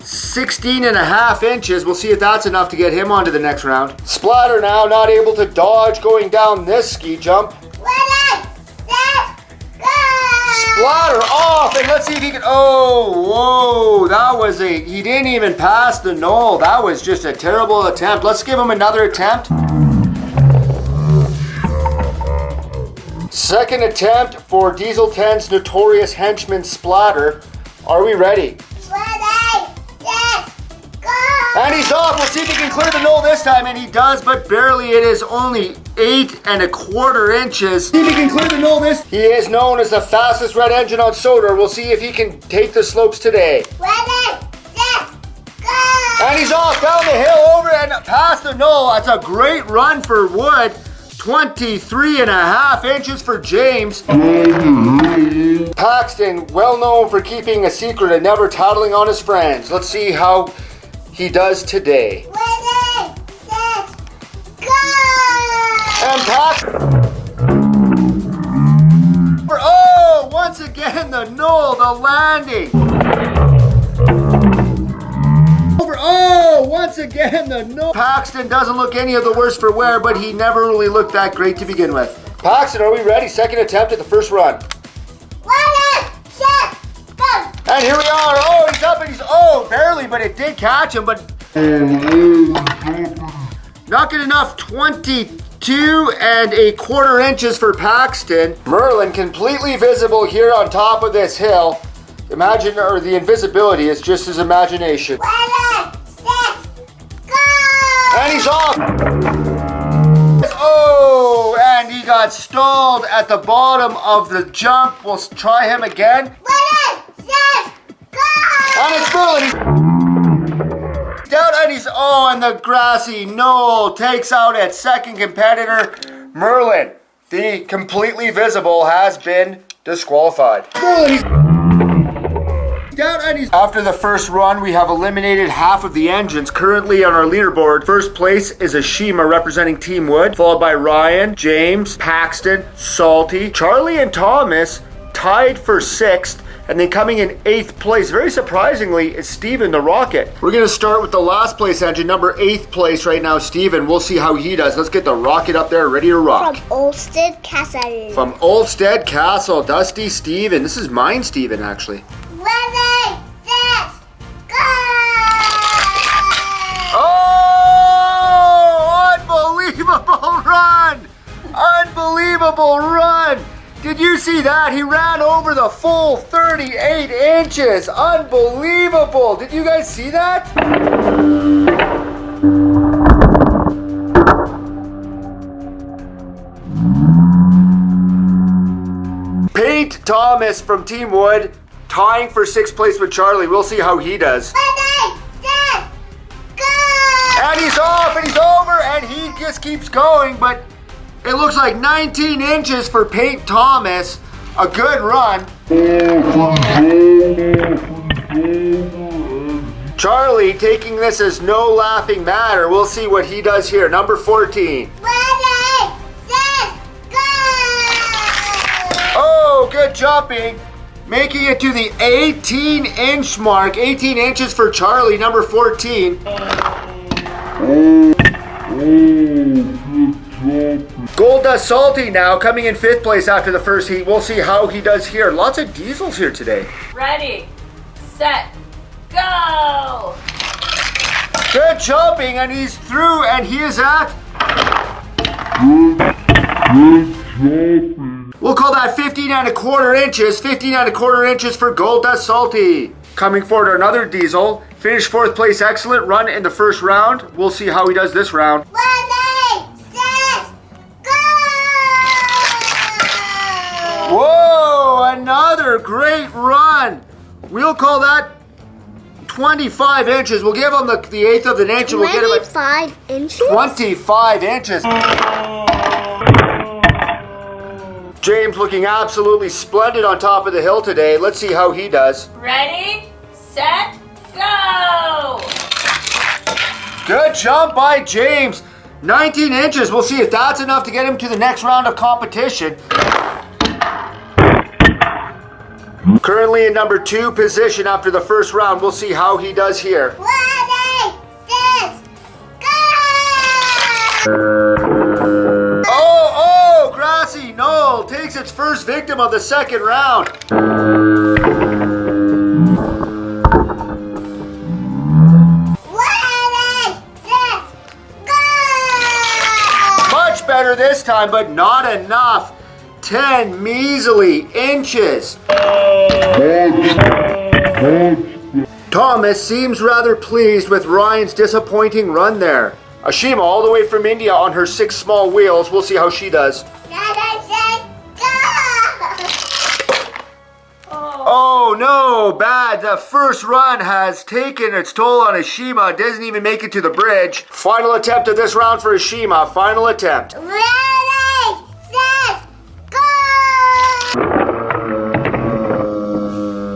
16 and a half inches. We'll see if that's enough to get him on to the next round. Splatter now, not able to dodge going down this ski jump. Ready, set, go! Splatter off, and let's see if he can, oh, whoa, that was he didn't even pass the knoll. That was just a terrible attempt. Let's give him another attempt. Second attempt for Diesel 10's notorious henchman Splatter. Are we ready? Ready, set, go! And he's off. We'll see if he can clear the knoll this time, and he does, but barely. It is only 8¼ inches. See if he can clear the knoll this. He is known as the fastest red engine on Sodor. We'll see if he can take the slopes today. Ready, set, go! And he's off down the hill over and past the knoll. That's a great run for Wood. 23½ inches for James. Paxton, well known for keeping a secret and never tattling on his friends. Let's see how he does today. Ready, set, go! And Paxton. Oh, once again the knoll, the landing. Oh, once again the knoll. Paxton doesn't look any of the worse for wear, but he never really looked that great to begin with. Paxton, are we ready? Second attempt at the first run. Ready, set, go! And here we are. Oh, he's up and he's, barely, but it did catch him, but not good enough. 22¼ inches for Paxton. Merlin completely visible here on top of this hill. Imagine, or the invisibility is just his imagination. Ready, set, go! And he's off. Oh, and he got stalled at the bottom of the jump. We'll try him again. Ready, set, go! And it's Merlin. Down and he's, and the grassy knoll takes out its second competitor. Merlin, the completely visible, has been disqualified. Merlin, down and he's... After the first run, we have eliminated half of the engines. Currently on our leaderboard, first place is Ashima representing Team Wood, followed by Ryan, James, Paxton, Salty, Charlie, and Thomas tied for 6th. And then coming in 8th place, very surprisingly, is Steven the Rocket. We're gonna start with the last place engine, number 8th place right now, Steven. We'll see how he does. Let's get the Rocket up there, ready to rock. From Olsted Castle. From Olsted Castle, Dusty Steven. This is mine, Steven, actually. Ready, set, go! Oh, unbelievable run! Unbelievable run! Did you see that? He ran over the full 38 inches. Unbelievable. Did you guys see that? Paint Thomas from Team Wood, tying for 6th place with Charlie. We'll see how he does. Ready, set, go! And he's off and he's over and he just keeps going, but it looks like 19 inches for Paint Thomas. A good run. Charlie taking this as no laughing matter. We'll see what he does here. Number 14. Ready, set, go! Oh, good jumping. Making it to the 18-inch mark. 18 inches for Charlie, number 14. Gold Dust Salty now coming in 5th place after the first heat. We'll see how he does here. Lots of diesels here today. Ready, set, go! Good jumping, and he's through, and he is at... We'll call that 15¼ inches. 15¼ inches for Gold Dust Salty. Coming forward, another diesel. Finished 4th place, excellent run in the first round. We'll see how he does this round. Ready, set, go! Whoa, another great run. We'll call that 25 inches. We'll give him the 1/8 of an inch. And we'll get him at 25 inches? 25 inches. James looking absolutely splendid on top of the hill today. Let's see how he does. Ready, set, go! Good jump by James. 19 inches. We'll see if that's enough to get him to the next round of competition. Currently in number 2 position after the first round. We'll see how he does here. Ready, set, go! Oh, grassy knoll takes its first victim of the second round. Ready, set, go! Much better this time, but not enough. 10 measly inches. Thomas seems rather pleased with Ryan's disappointing run there. Ashima all the way from India on her 6 small wheels. We'll see how she does. Oh no, bad. The first run has taken its toll on Ashima. Doesn't even make it to the bridge. Final attempt of this round for Ashima. Final attempt. Ready, set, go!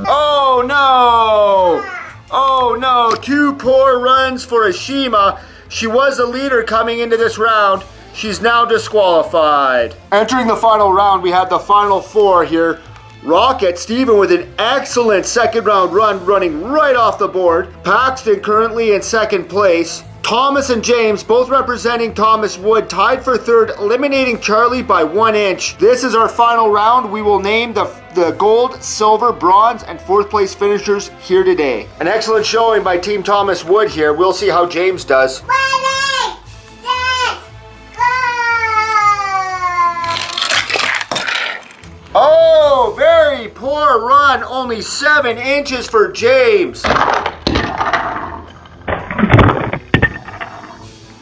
Oh no! Oh no, 2 poor runs for Ashima. She was the leader coming into this round. She's now disqualified. Entering the final round, we had the final 4 here. Rocket, Steven with an excellent second round run, running right off the board. Paxton currently in second place. Thomas and James, both representing Thomas Wood, tied for third, eliminating Charlie by 1 inch. This is our final round. We will name the gold, silver, bronze, and 4th place finishers here today. An excellent showing by Team Thomas Wood here. We'll see how James does. Ready, set, go! Oh, very poor run. Only 7 inches for James.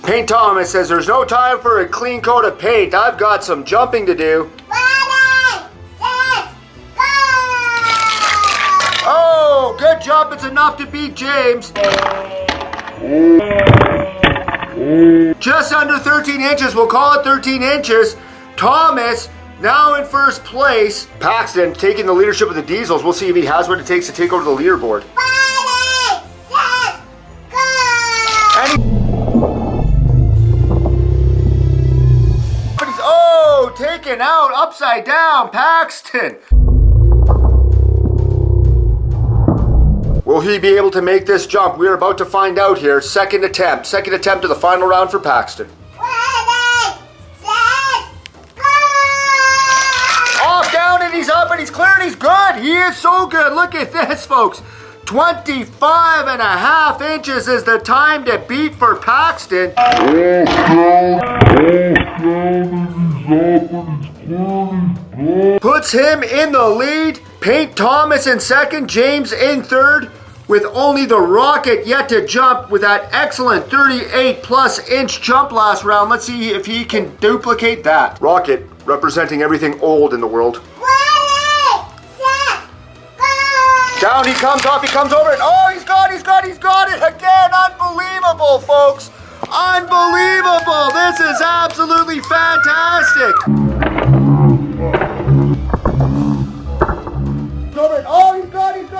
Paint Thomas says there's no time for a clean coat of paint. I've got some jumping to do. Ready, set, go! Oh, good jump. It's enough to beat James. Just under 13 inches. We'll call it 13 inches. Thomas now in first place. Paxton taking the leadership of the diesels. We'll see if he has what it takes to take over the leaderboard. Ready, set, go! And oh, taken out upside down, Paxton. Will he be able to make this jump? We are about to find out here. Second attempt of the final round for Paxton. Ready, set, go! Off, down, and he's up, and he's clear, and he's good. He is so good. Look at this, folks. 25.5 inches is the time to beat for Paxton. Puts him in the lead. Paint Thomas in second, James in third, with only the Rocket yet to jump with that excellent 38+ inch jump last round. Let's see if he can duplicate that. Rocket representing everything old in the world. Ready, set, go! Down he comes, off he comes over it. Oh, he's got it again. Unbelievable, folks. Unbelievable. This is absolutely fantastic.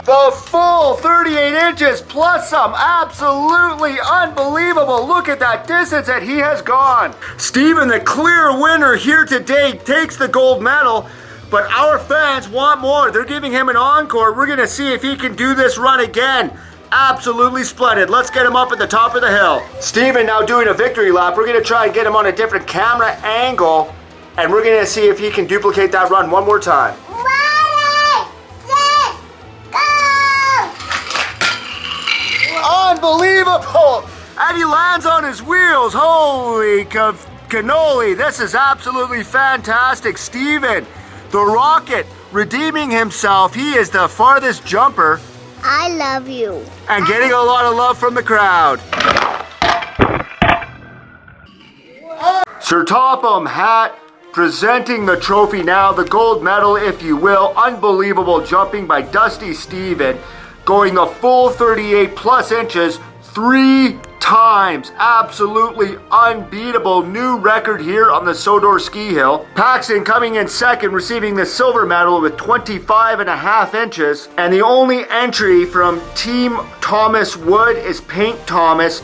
The full 38 inches plus some. Absolutely unbelievable. Look at that distance that he has gone. Steven, the clear winner here today, takes the gold medal. But our fans want more. They're giving him an encore. We're going to see if he can do this run again. Absolutely splendid. Let's get him up at the top of the hill. Steven now doing a victory lap. We're going to try and get him on a different camera angle. And we're going to see if he can duplicate that run one more time. Ready, set, go! Unbelievable! And he lands on his wheels. Holy cannoli. This is absolutely fantastic. Steven, the Rocket, redeeming himself. He is the farthest jumper. I love you. And getting a lot of love from the crowd. Sir Topham hat presenting the trophy now, the gold medal, if you will. Unbelievable jumping by Dusty Steven, going the full 38+ inches 3 times. Absolutely unbeatable new record here on the Sodor ski hill. Paxton coming in second, receiving the silver medal with 25.5 inches. And the only entry from Team Thomas Wood is Paint Thomas,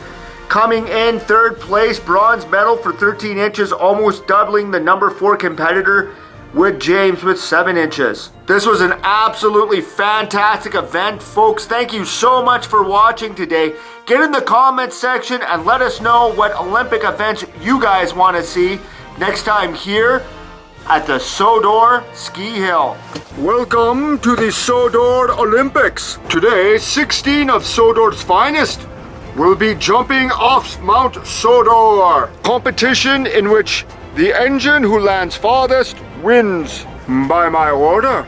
coming in third place, bronze medal for 13 inches, almost doubling the number 4 competitor, Wood James, with 7 inches. This was an absolutely fantastic event, folks. Thank you so much for watching today. Get in the comments section and let us know what Olympic events you guys want to see next time here at the Sodor Ski Hill. Welcome to the Sodor Olympics. Today, 16 of Sodor's finest will be jumping off Mount Sodor. Competition in which the engine who lands farthest wins by my order.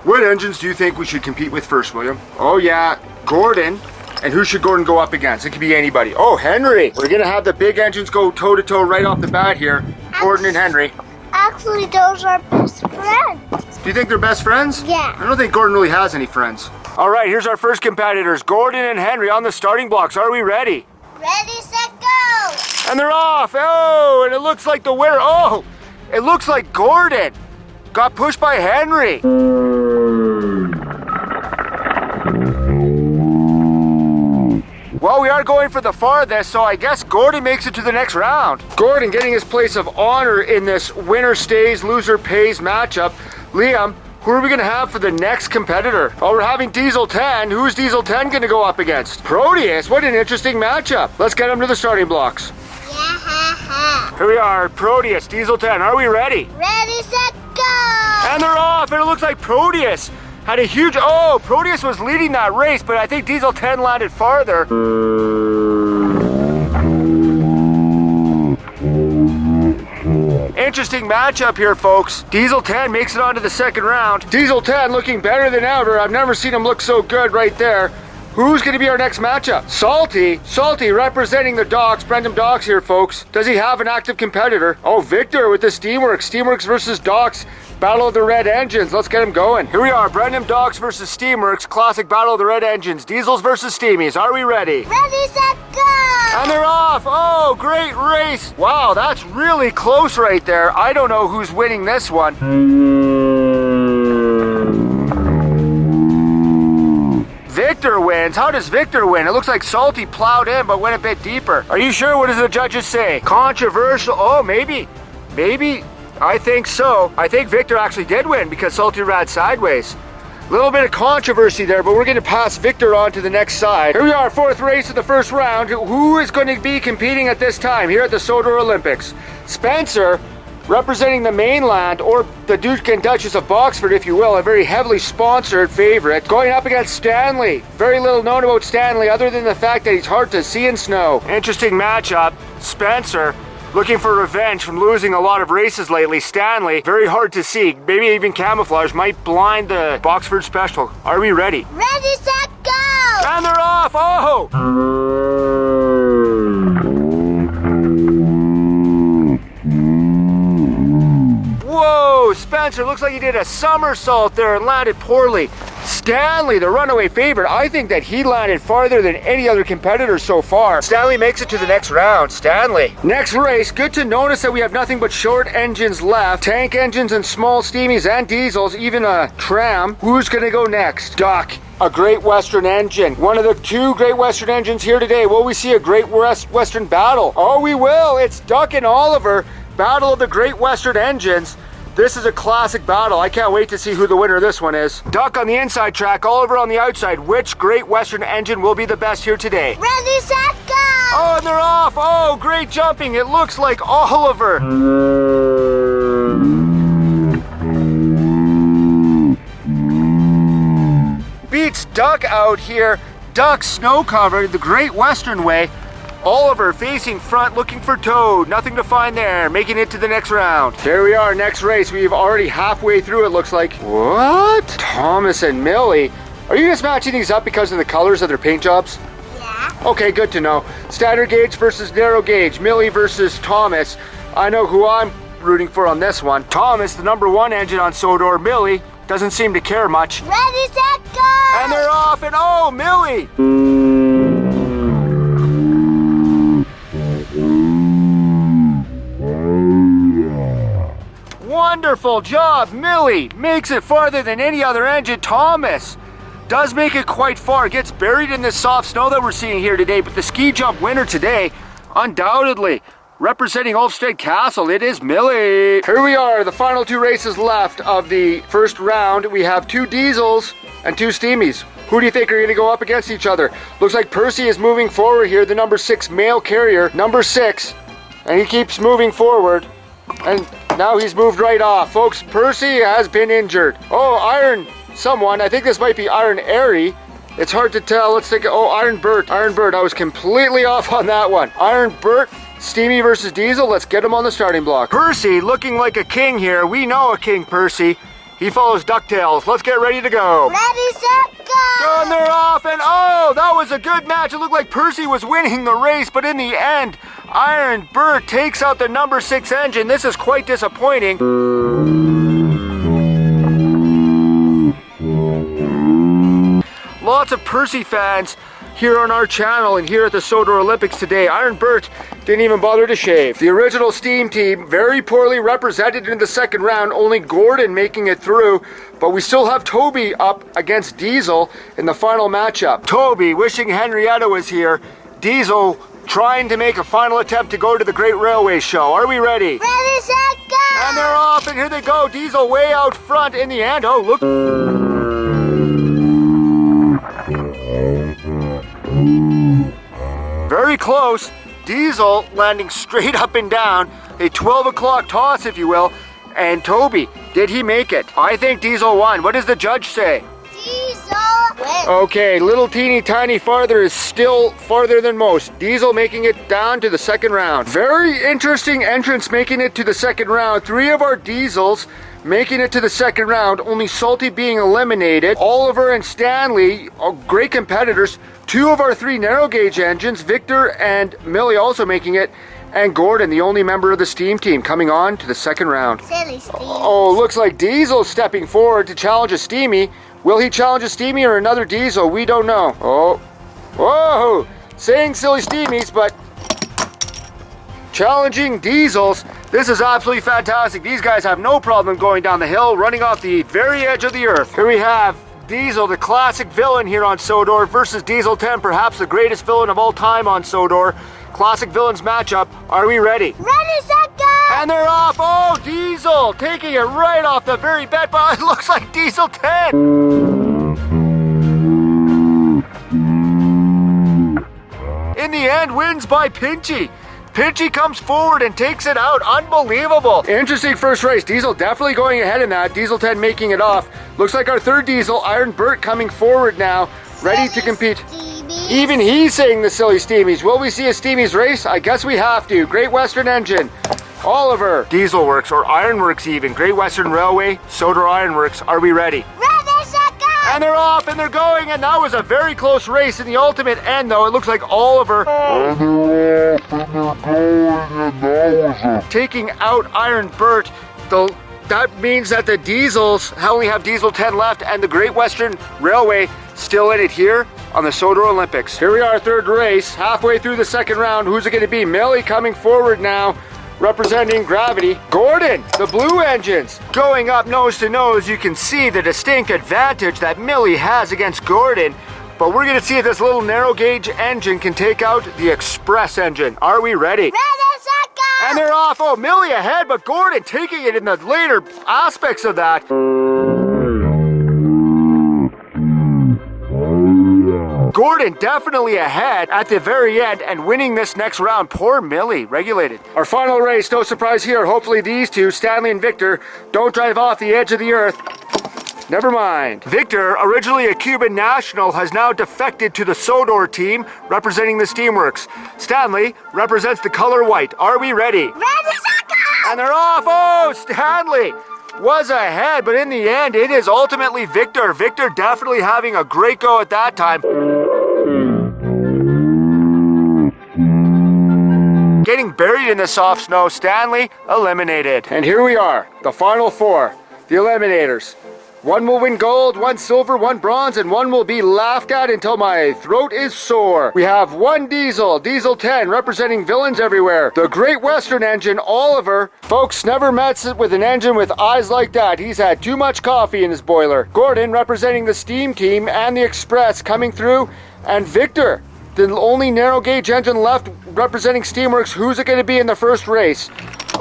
What engines do you think we should compete with first, William? Oh yeah, Gordon And who should Gordon go up against? It could be anybody. Oh, Henry. We're gonna have the big engines go toe-to-toe right off the bat here. Gordon and Henry. Actually, those are best friends. Do you think they're best friends? Yeah. I don't think Gordon really has any friends. All right, here's our first competitors, Gordon and Henry on the starting blocks. Are we ready? Ready, set, go! And they're off. Oh, and it looks like the winner. Oh, it looks like Gordon got pushed by Henry. Well, we are going for the farthest, so I guess Gordon makes it to the next round. Gordon getting his place of honor in this winner stays, loser pays matchup. Liam, who are we going to have for the next competitor? Oh, we're having Diesel 10. Who's Diesel 10 going to go up against? Proteus. What an interesting matchup. Let's get him to the starting blocks. Yeah. Here we are, Proteus, Diesel 10. Are we ready? Ready, set, go! And they're off, and it looks like Proteus had a huge... Oh, Proteus was leading that race, but I think Diesel 10 landed farther. Interesting matchup here, folks. Diesel 10 makes it onto the second round. Diesel 10 looking better than ever. I've never seen him look so good right there. Who's going to be our next matchup? Salty representing the Docks, Brendan Docks here, folks. Does he have an active competitor? Oh, Victor with the Steamworks. Steamworks versus Docks. Battle of the Red Engines. Let's get him going. Here we are, Brendan Docks versus Steamworks. Classic Battle of the Red Engines. Diesels versus Steamies. Are we ready? Ready, set, go! And they're off. Oh, great race. Wow, that's really close right there. I don't know who's winning this one. Victor wins. How does Victor win? It looks like Salty plowed in but went a bit deeper. Are you sure? What does the judges say? Controversial. Oh, maybe. I think so. I think Victor actually did win because Salty ran sideways. A little bit of controversy there, but we're going to pass Victor on to the next side. Here we are, fourth race of the first round. Who is going to be competing at this time here at the Sodor Olympics? Spencer, representing the mainland, or the Duke and Duchess of Boxford, if you will, a very heavily sponsored favorite, going up against Stanley. Very little known about Stanley other than the fact that he's hard to see in snow. Interesting matchup. Spencer looking for revenge from losing a lot of races lately. Stanley, very hard to see. Maybe even camouflage might blind the Boxford Special. Are we ready? Ready, set, go! And they're off! Oh! Whoa! Spencer looks like he did a somersault there and landed poorly. Stanley, the runaway favorite, I think that he landed farther than any other competitor so far. Stanley makes it to the next round. Stanley. Next race, good to notice that we have nothing but short engines left. Tank engines and small steamies and diesels, even a tram. Who's gonna go next? Doc. A Great Western engine. One of the two Great Western engines here today. Will we see a Great Western battle? Oh, we will. It's Duck and Oliver. Battle of the Great Western engines. This is a classic battle. I can't wait to see who the winner of this one is. Duck on the inside track, Oliver on the outside. Which Great Western engine will be the best here today? Ready, set, go! Oh, and they're off. Oh, great jumping. It looks like Oliver. Beats Duck out here. Duck snow covered the Great Western way. Oliver facing front, looking for Toad. Nothing to find there. Making it to the next round. There we are, next race. We've already halfway through, it looks like. What? Thomas and Millie. Are you just matching these up because of the colors of their paint jobs? Yeah. Okay, good to know. Standard gauge versus narrow gauge. Millie versus Thomas. I know who I'm rooting for on this one. Thomas, the #1 engine on Sodor. Millie doesn't seem to care much. Ready, set, go! And they're off, and oh, Millie! Wonderful job, Millie! Makes it farther than any other engine. Thomas does make it quite far. Gets buried in this soft snow that we're seeing here today, but the ski jump winner today, undoubtedly, representing Ulfsted Castle, it is Millie. Here we are, the final two races left of the first round. We have two diesels and two steamies. Who do you think are going to go up against each other? Looks like Percy is moving forward here, the #6 male carrier, #6, and he keeps moving forward. And now he's moved right off. Folks, Percy has been injured. Oh, Iron someone. I think this might be Iron Airy. It's hard to tell. Let's take it. Oh, Iron Bert. Iron Bert. I was completely off on that one. Iron Bert, Steamy versus Diesel. Let's get him on the starting block. Percy looking like a king here. We know a king, Percy. He follows DuckTales. Let's get ready to go. Ready, set, And they're off, and oh, that was a good match. It looked like Percy was winning the race, but in the end, Iron Bert takes out the number 6 engine. This is quite disappointing. Lots of Percy fans here on our channel and here at the Sodor Olympics today. Iron Bert didn't even bother to shave. The original steam team very poorly represented in the second round, only Gordon making it through, but we still have Toby up against Diesel in the final matchup. Toby wishing Henrietta was here. Diesel trying to make a final attempt to go to the Great Railway Show. Are we ready? Ready, set, go! And they're off, and here they go. Diesel way out front in the end. Oh, look. Very close. Diesel landing straight up and down. A 12 o'clock toss, if you will. And Toby, did he make it? I think Diesel won. What does the judge say? Diesel wins. Okay, little teeny tiny farther is still farther than most. Diesel making it down to the second round. Very interesting entrance making it to the second round. 3 of our Diesels making it to the second round. Only Salty being eliminated. Oliver and Stanley, great competitors. 2 of our 3 narrow gauge engines, Victor and Millie also making it. And Gordon, the only member of the steam team, coming on to the second round. Silly Steve. Oh, looks like Diesel stepping forward to challenge a Steamy. Will he challenge a Steamy or another Diesel? We don't know. Oh, whoa, saying silly Steamies, but challenging Diesels. This is absolutely fantastic. These guys have no problem going down the hill, running off the very edge of the earth. Here we have Diesel, the classic villain here on Sodor, versus Diesel 10, perhaps the greatest villain of all time on Sodor. Classic villains matchup. Are we ready? Ready, set, go! And they're off. Oh, Diesel taking it right off the very bed, but it looks like Diesel 10. In the end, wins by Pinchy. Pinchy comes forward and takes it out. Unbelievable. Interesting first race. Diesel definitely going ahead in that. Diesel 10 making it off. Looks like our third Diesel, Iron Bert, coming forward now, ready to compete. Steamies. Even he's saying the silly Steamies. Will we see a Steamies race? I guess we have to. Great Western engine. Oliver. Diesel Works or Ironworks even. Great Western Railway, Sodor Ironworks. Are we ready? Ready, set, go! And they're off and they're going, and that was a very close race. In the ultimate end, though, it looks like Oliver taking out Iron Bert. That means that the Diesels only have Diesel 10 left, and the Great Western Railway still in it here on the Sodor Olympics. Here we are, third race, halfway through the second round. Who's it going to be? Millie coming forward now, representing Gravity. Gordon, the blue engines, going up nose to nose. You can see the distinct advantage that Millie has against Gordon. But we're going to see if this little narrow gauge engine can take out the express engine. Are we ready? Ready, set, go! And they're off. Oh, Millie ahead, but Gordon taking it in the later aspects of that. Gordon definitely ahead at the very end and winning this next round. Poor Millie, regulated. Our final race, no surprise here. Hopefully these two, Stanley and Victor, don't drive off the edge of the earth. Never mind. Victor, originally a Cuban national, has now defected to the Sodor team, representing the Steamworks. Stanley represents the color white. Are we ready? Ready, set, go! And they're off. Oh, Stanley was ahead, but in the end, it is ultimately Victor. Victor definitely having a great go at that time. Getting buried in the soft snow, Stanley eliminated. And here we are, the final 4, the eliminators. 1 will win gold, 1 silver, 1 bronze, and 1 will be laughed at until my throat is sore. We have 1 Diesel, Diesel 10, representing villains everywhere. The Great Western engine, Oliver. Folks, never met with an engine with eyes like that. He's had too much coffee in his boiler. Gordon, representing the steam team and the express, coming through. And Victor, the only narrow gauge engine left, representing Steamworks. Who's it going to be in the first race?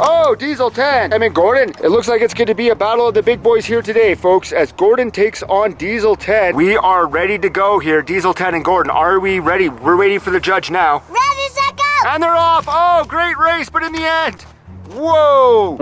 Oh, Diesel 10. Gordon. It looks like it's going to be a battle of the big boys here today, folks, as Gordon takes on Diesel 10. We are ready to go here, Diesel 10 and Gordon. Are we ready? We're waiting for the judge now. Ready, set, go! And they're off. Oh, great race, but in the end, whoa.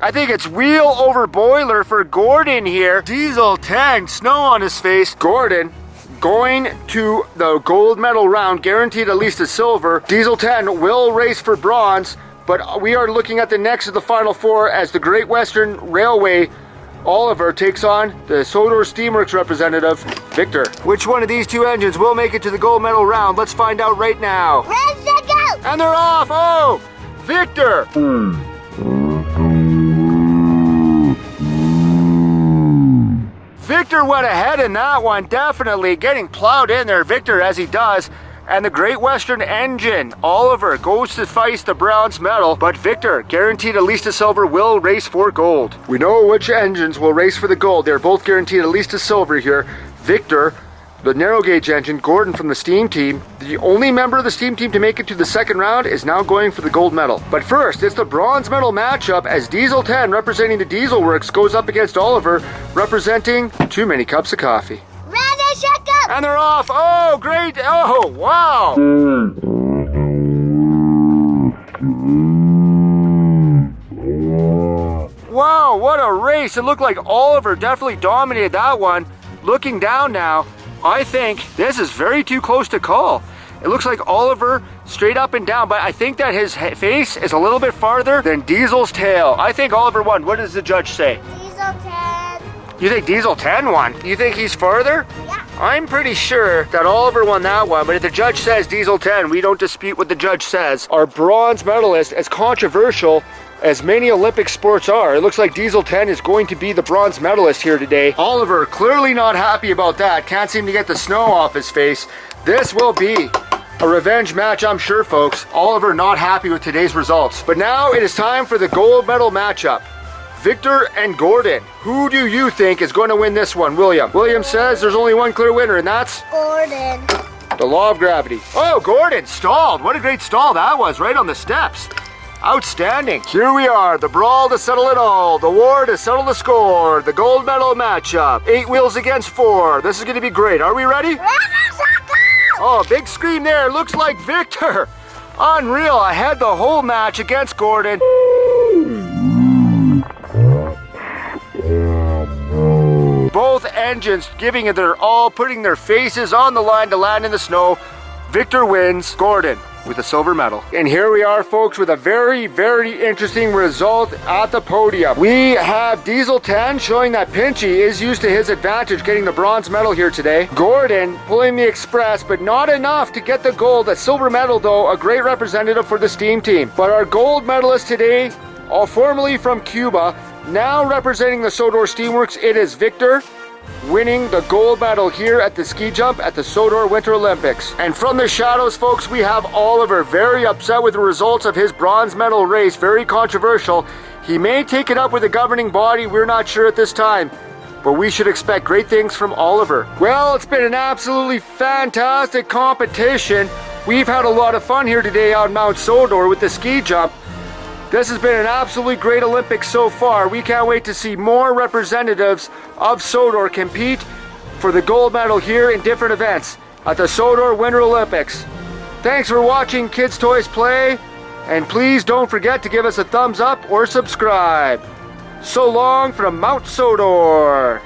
I think it's wheel over boiler for Gordon here. Diesel 10, snow on his face. Gordon going to the gold medal round, guaranteed at least a silver. Diesel 10 will race for bronze, But we are looking at the next of the final four as the Great Western Railway Oliver takes on the Sodor Steamworks representative, Victor. Which one of these two engines will make it to the gold medal round? Let's find out right now. Ready to go. And they're off! Oh! Victor! Victor went ahead in that one, definitely getting plowed in there, Victor, as he does. And the Great Western engine, Oliver, goes to face the bronze medal, but Victor, guaranteed at least a silver, will race for gold. We know which engines will race for the gold. They're both guaranteed at least a silver here. Victor, the narrow gauge engine, Gordon from the steam team, the only member of the steam team to make it to the second round, is now going for the gold medal. But first, it's the bronze medal matchup as Diesel 10, representing the Diesel Works, goes up against Oliver, representing Too Many Cups of Coffee. Ready to go. And they're off. Oh, great. Oh, wow. Wow, what a race. It looked like Oliver definitely dominated that one. Looking down now, I think this is very too close to call. It looks like Oliver straight up and down, but I think that his face is a little bit farther than Diesel's tail. I think Oliver won. What does the judge say? Diesel 10. You think Diesel 10 won? You think he's further? Yeah. I'm pretty sure that Oliver won that one, but if the judge says Diesel 10, we don't dispute what the judge says. Our bronze medalist, as controversial as many Olympic sports are, it looks like Diesel 10 is going to be the bronze medalist here today. Oliver clearly not happy about that. Can't seem to get the snow off his face. This will be a revenge match, I'm sure, folks. Oliver not happy with today's results. But now it is time for the gold medal matchup. Victor and Gordon. Who do you think is going to win this one, William? William says there's only one clear winner, and that's Gordon. the law of gravity. Oh, Gordon stalled. What a great stall that was, right on the steps. Outstanding. Here we are, the brawl to settle it all, the war to settle the score, the gold medal matchup, 8 wheels against 4. This is going to be great. Are we ready? Oh, big scream there. Looks like Victor. Unreal. I had the whole match against Gordon. Both engines giving it their all, putting their faces on the line to land in the snow. Victor wins, Gordon with a silver medal. And here we are, folks, with a very, very interesting result at the podium. We have Diesel 10 showing that Pinchy is used to his advantage, getting the bronze medal here today. Gordon pulling the express, but not enough to get the gold. A silver medal, though, a great representative for the steam team. But our gold medalist today, all formerly from Cuba, now representing the Sodor Steamworks, it is Victor, winning the gold medal here at the ski jump at the Sodor Winter Olympics. And from the shadows, folks, we have Oliver, very upset with the results of his bronze medal race, very controversial. He may take it up with the governing body, we're not sure at this time, but we should expect great things from Oliver. Well, it's been an absolutely fantastic competition. We've had a lot of fun here today on Mount Sodor with the ski jump. This has been an absolutely great Olympics so far. We can't wait to see more representatives of Sodor compete for the gold medal here in different events at the Sodor Winter Olympics. Thanks for watching Kids Toys Play, and please don't forget to give us a thumbs up or subscribe. So long from Mount Sodor.